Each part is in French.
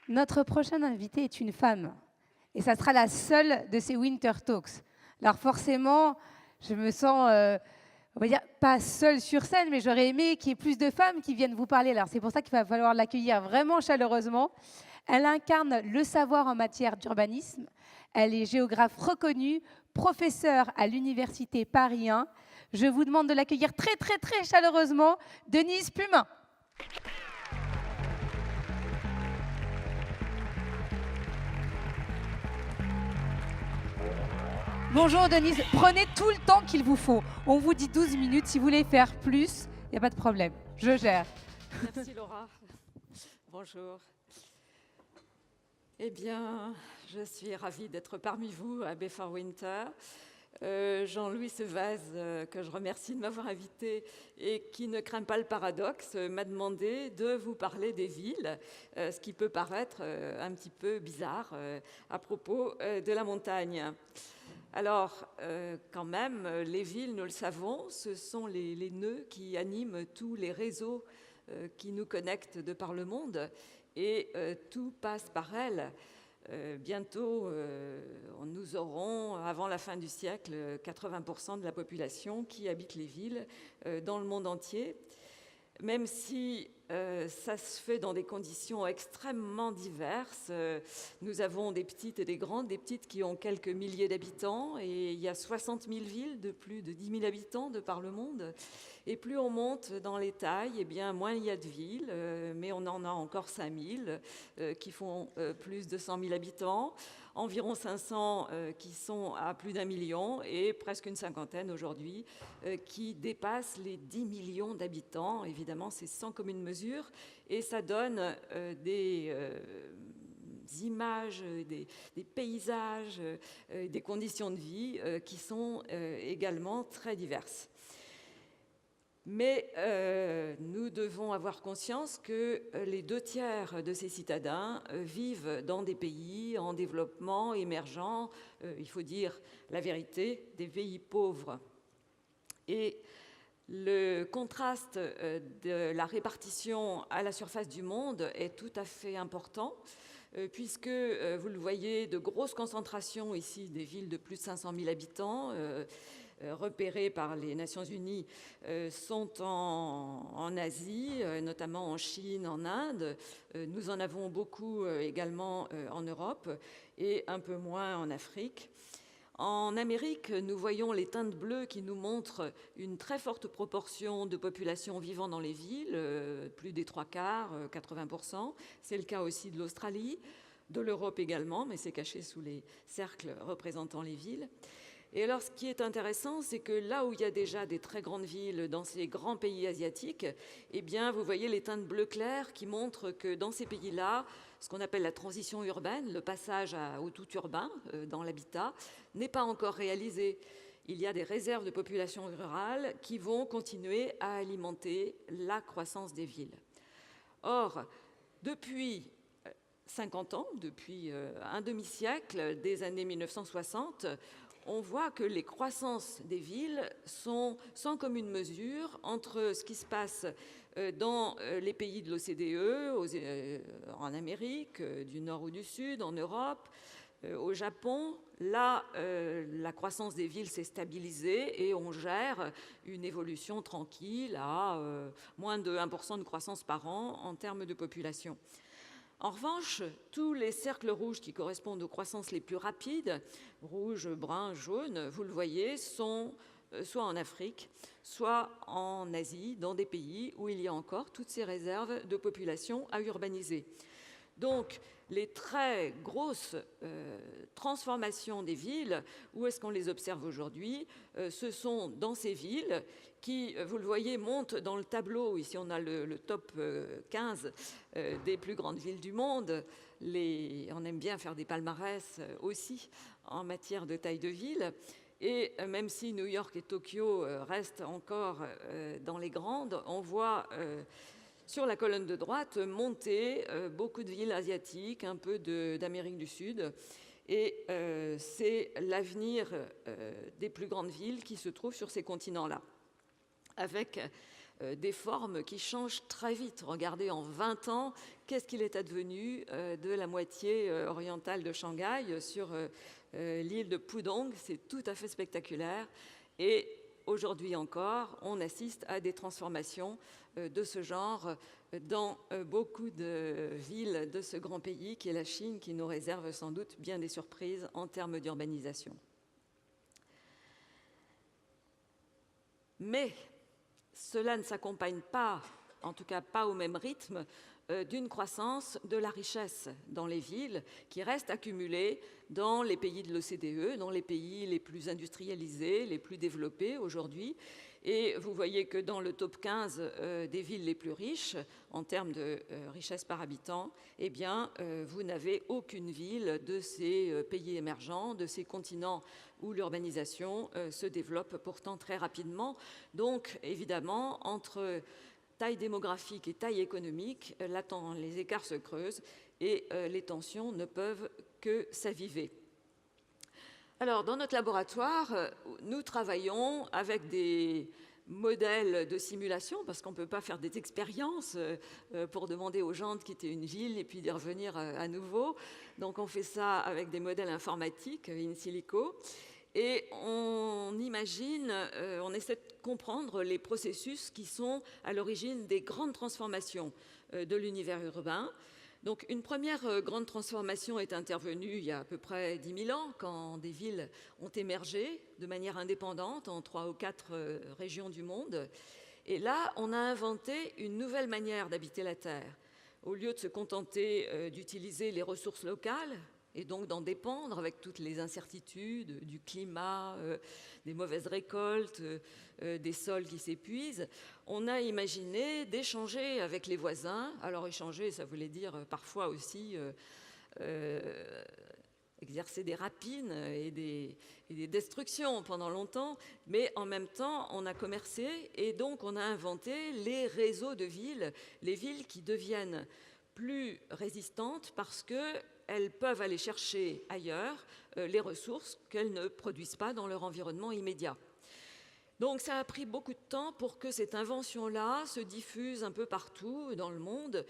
Notre prochaine invitée est une femme. Et ça sera la seule de ces Winter Talks. Alors forcément, je me sens, on va dire, pas seule sur scène, mais j'aurais aimé qu'il y ait plus de femmes qui viennent vous parler. Alors c'est pour ça qu'il va falloir l'accueillir vraiment chaleureusement. Elle incarne le savoir en matière d'urbanisme. Elle est géographe reconnue, professeure à l'Université Paris 1. Je vous demande de l'accueillir très, très, très chaleureusement, Denise Plumin. Bonjour Denise, prenez tout le temps qu'il vous faut. On vous dit 12 minutes, si vous voulez faire plus, il n'y a pas de problème, je gère. Merci Laura. Bonjour. Eh bien, je suis ravie d'être parmi vous à Before Winter. Jean-Louis Sevaz, que je remercie de m'avoir invité et qui ne craint pas le paradoxe, m'a demandé de vous parler des villes, ce qui peut paraître un petit peu bizarre à propos de la montagne. Alors, quand même, les villes, nous le savons, ce sont les nœuds qui animent tous les réseaux qui nous connectent de par le monde et tout passe par elles. Bientôt, nous aurons, avant la fin du siècle, 80% de la population qui habite les villes dans le monde entier. Même si ça se fait dans des conditions extrêmement diverses. Nous avons des petites et des grandes, des petites qui ont quelques milliers d'habitants, et il y a 60 000 villes de plus de 10 000 habitants de par le monde. Et plus on monte dans les tailles, eh bien, moins il y a de villes, mais on en a encore 5 000 qui font plus de 100 000 habitants, environ 500 qui sont à plus d'1 million et presque une cinquantaine aujourd'hui qui dépassent les 10 millions d'habitants. Évidemment, c'est sans commune mesure et ça donne des images, des paysages, des conditions de vie qui sont également très diverses. Mais nous devons avoir conscience que les 2/3 de ces citadins vivent dans des pays en développement, émergents, il faut dire la vérité, des pays pauvres. Et le contraste de la répartition à la surface du monde est tout à fait important, puisque, vous le voyez, de grosses concentrations ici, des villes de plus de 500 000 habitants, repérées par les Nations Unies, sont en Asie, notamment en Chine, en Inde. Nous en avons beaucoup également en Europe et un peu moins en Afrique. En Amérique, nous voyons les teintes bleues qui nous montrent une très forte proportion de population vivant dans les villes, plus des 3/4, 80%. C'est le cas aussi de l'Australie, de l'Europe également, mais c'est caché sous les cercles représentant les villes. Et alors, ce qui est intéressant, c'est que là où il y a déjà des très grandes villes dans ces grands pays asiatiques, eh bien, vous voyez les teintes bleu clair qui montrent que dans ces pays-là, ce qu'on appelle la transition urbaine, le passage au tout urbain dans l'habitat, n'est pas encore réalisé. Il y a des réserves de population rurale qui vont continuer à alimenter la croissance des villes. Or, depuis 50 ans, depuis un demi-siècle, des années 1960, on voit que les croissances des villes sont sans commune mesure entre ce qui se passe dans les pays de l'OCDE, en Amérique, du Nord ou du Sud, en Europe, au Japon. Là, la croissance des villes s'est stabilisée et on gère une évolution tranquille à moins de 1% de croissance par an en termes de population. En revanche, tous les cercles rouges qui correspondent aux croissances les plus rapides, rouge, brun, jaune, vous le voyez, sont soit en Afrique, soit en Asie, dans des pays où il y a encore toutes ces réserves de population à urbaniser. Donc, les très grosses transformations des villes, où est-ce qu'on les observe aujourd'hui? Ce sont dans ces villes qui, vous le voyez, montent dans le tableau. Ici, on a le top 15 des plus grandes villes du monde. On aime bien faire des palmarès aussi en matière de taille de ville. Et même si New York et Tokyo restent encore dans les grandes, on voit sur la colonne de droite monter beaucoup de villes asiatiques, un peu d'Amérique du Sud. Et c'est l'avenir des plus grandes villes qui se trouvent sur ces continents-là, avec des formes qui changent très vite. Regardez, en 20 ans, qu'est-ce qu'il est advenu de la moitié orientale de Shanghai sur l'île de Pudong. C'est tout à fait spectaculaire. Et aujourd'hui encore, on assiste à des transformations de ce genre dans beaucoup de villes de ce grand pays qui est la Chine, qui nous réserve sans doute bien des surprises en termes d'urbanisation. Mais cela ne s'accompagne pas, en tout cas pas au même rythme, d'une croissance de la richesse dans les villes qui reste accumulée dans les pays de l'OCDE, dans les pays les plus industrialisés, les plus développés aujourd'hui. Et vous voyez que dans le top 15 des villes les plus riches, en termes de richesse par habitant, eh bien, vous n'avez aucune ville de ces pays émergents, de ces continents où l'urbanisation se développe pourtant très rapidement. Donc, évidemment, entre taille démographique et taille économique, les écarts se creusent et les tensions ne peuvent que s'aviver. Alors, dans notre laboratoire, nous travaillons avec des modèles de simulation, parce qu'on ne peut pas faire des expériences pour demander aux gens de quitter une ville et puis d'y revenir à nouveau. Donc, on fait ça avec des modèles informatiques in silico. Et on imagine, on essaie de comprendre les processus qui sont à l'origine des grandes transformations de l'univers urbain. Donc une première grande transformation est intervenue il y a à peu près 10 000 ans, quand des villes ont émergé de manière indépendante en 3 ou 4 régions du monde. Et là, on a inventé une nouvelle manière d'habiter la Terre. Au lieu de se contenter d'utiliser les ressources locales, et donc d'en dépendre avec toutes les incertitudes du climat, des mauvaises récoltes, des sols qui s'épuisent, on a imaginé d'échanger avec les voisins. Alors échanger, ça voulait dire parfois aussi exercer des rapines et des destructions pendant longtemps, mais en même temps, on a commercé et donc on a inventé les réseaux de villes, les villes qui deviennent plus résistantes parce qu'elles peuvent aller chercher ailleurs les ressources qu'elles ne produisent pas dans leur environnement immédiat. Donc ça a pris beaucoup de temps pour que cette invention-là se diffuse un peu partout dans le monde.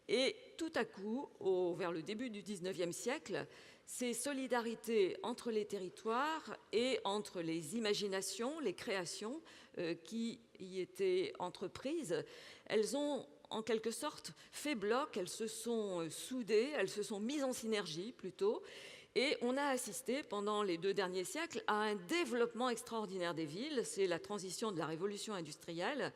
Et tout à coup, vers le début du 19e siècle, ces solidarités entre les territoires et entre les imaginations, les créations qui y étaient entreprises, elles ont en quelque sorte fait bloc, elles se sont soudées, elles se sont mises en synergie plutôt, et on a assisté pendant les 2 derniers siècles à un développement extraordinaire des villes. C'est la transition de la révolution industrielle,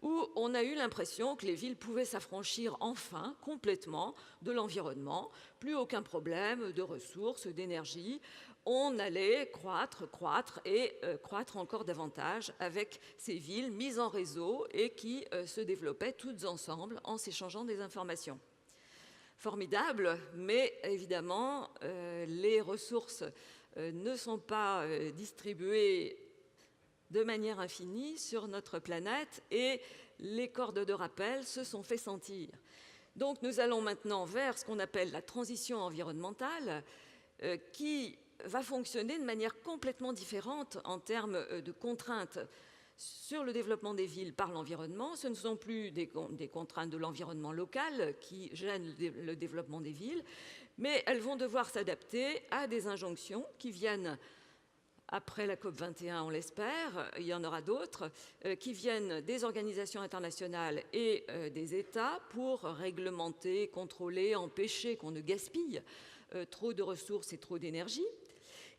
où on a eu l'impression que les villes pouvaient s'affranchir enfin complètement de l'environnement, plus aucun problème de ressources, d'énergie. On allait croître et croître encore davantage avec ces villes mises en réseau et qui se développaient toutes ensemble en s'échangeant des informations. Formidable, mais évidemment, les ressources ne sont pas distribuées de manière infinie sur notre planète et les cordes de rappel se sont fait sentir. Donc nous allons maintenant vers ce qu'on appelle la transition environnementale qui va fonctionner de manière complètement différente en termes de contraintes sur le développement des villes par l'environnement. Ce ne sont plus des contraintes de l'environnement local qui gênent le développement des villes, mais elles vont devoir s'adapter à des injonctions qui viennent après la COP21, on l'espère, il y en aura d'autres, qui viennent des organisations internationales et des États pour réglementer, contrôler, empêcher qu'on ne gaspille trop de ressources et trop d'énergie.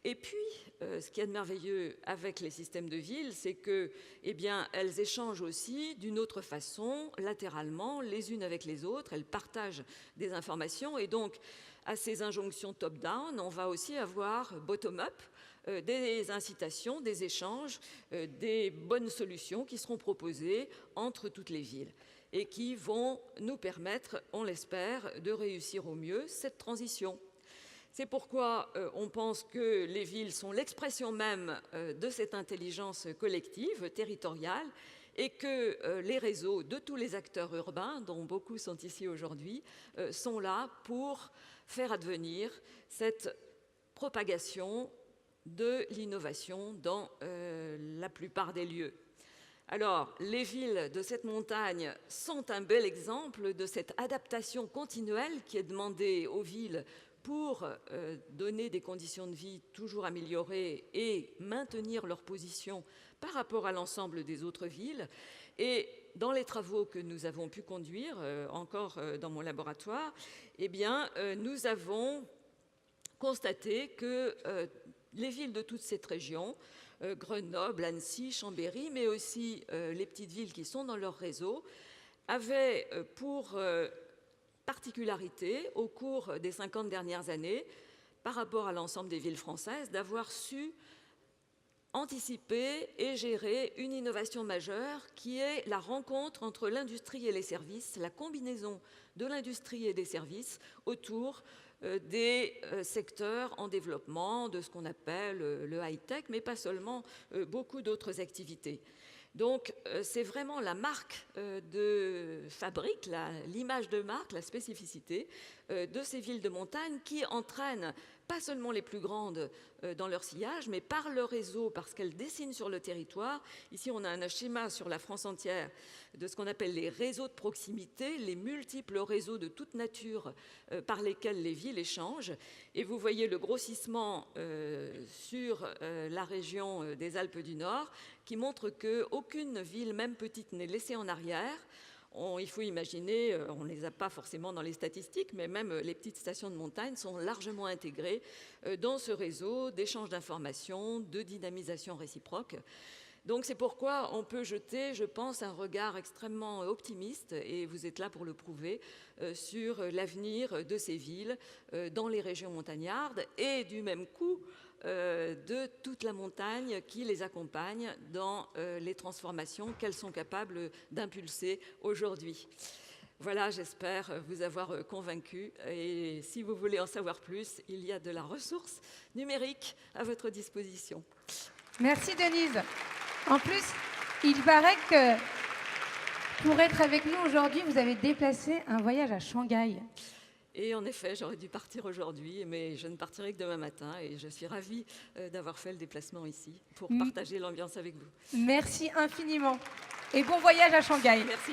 Et puis, ce qui est merveilleux avec les systèmes de ville, c'est que, eh bien, elles échangent aussi d'une autre façon, latéralement, les unes avec les autres. Elles partagent des informations et donc, à ces injonctions top-down, on va aussi avoir bottom-up, des incitations, des échanges, des bonnes solutions qui seront proposées entre toutes les villes et qui vont nous permettre, on l'espère, de réussir au mieux cette transition. C'est pourquoi on pense que les villes sont l'expression même de cette intelligence collective, territoriale, et que les réseaux de tous les acteurs urbains, dont beaucoup sont ici aujourd'hui, sont là pour faire advenir cette propagation de l'innovation dans la plupart des lieux. Alors, les villes de cette montagne sont un bel exemple de cette adaptation continuelle qui est demandée aux villes pour donner des conditions de vie toujours améliorées et maintenir leur position par rapport à l'ensemble des autres villes. Et dans les travaux que nous avons pu conduire, encore dans mon laboratoire, eh bien, nous avons constaté que les villes de toute cette région, Grenoble, Annecy, Chambéry, mais aussi les petites villes qui sont dans leur réseau, avaient pour particularité, au cours des 50 dernières années, par rapport à l'ensemble des villes françaises, d'avoir su anticiper et gérer une innovation majeure qui est la rencontre entre l'industrie et les services, la combinaison de l'industrie et des services autour des secteurs en développement, de ce qu'on appelle le high-tech, mais pas seulement, beaucoup d'autres activités. Donc, c'est vraiment la marque de fabrique, l'image de marque, la spécificité de ces villes de montagne qui entraînent pas seulement les plus grandes dans leur sillage, mais par le réseau, parce qu'elles dessinent sur le territoire. Ici, on a un schéma sur la France entière de ce qu'on appelle les réseaux de proximité, les multiples réseaux de toute nature par lesquels les villes échangent. Et vous voyez le grossissement sur la région des Alpes du Nord, qui montre qu'aucune ville, même petite, n'est laissée en arrière. Il faut imaginer, on ne les a pas forcément dans les statistiques, mais même les petites stations de montagne sont largement intégrées dans ce réseau d'échange d'informations, de dynamisation réciproque. Donc c'est pourquoi on peut jeter, je pense, un regard extrêmement optimiste, et vous êtes là pour le prouver, sur l'avenir de ces villes dans les régions montagnardes et du même coup de toute la montagne qui les accompagne dans les transformations qu'elles sont capables d'impulser aujourd'hui. Voilà, j'espère vous avoir convaincu. Et si vous voulez en savoir plus, il y a de la ressource numérique à votre disposition. Merci Denise. En plus, il paraît que pour être avec nous aujourd'hui, vous avez déplacé un voyage à Shanghai. Et en effet, j'aurais dû partir aujourd'hui, mais je ne partirai que demain matin. Et je suis ravie d'avoir fait le déplacement ici pour partager l'ambiance avec vous. Merci infiniment. Et bon voyage à Shanghai. Merci.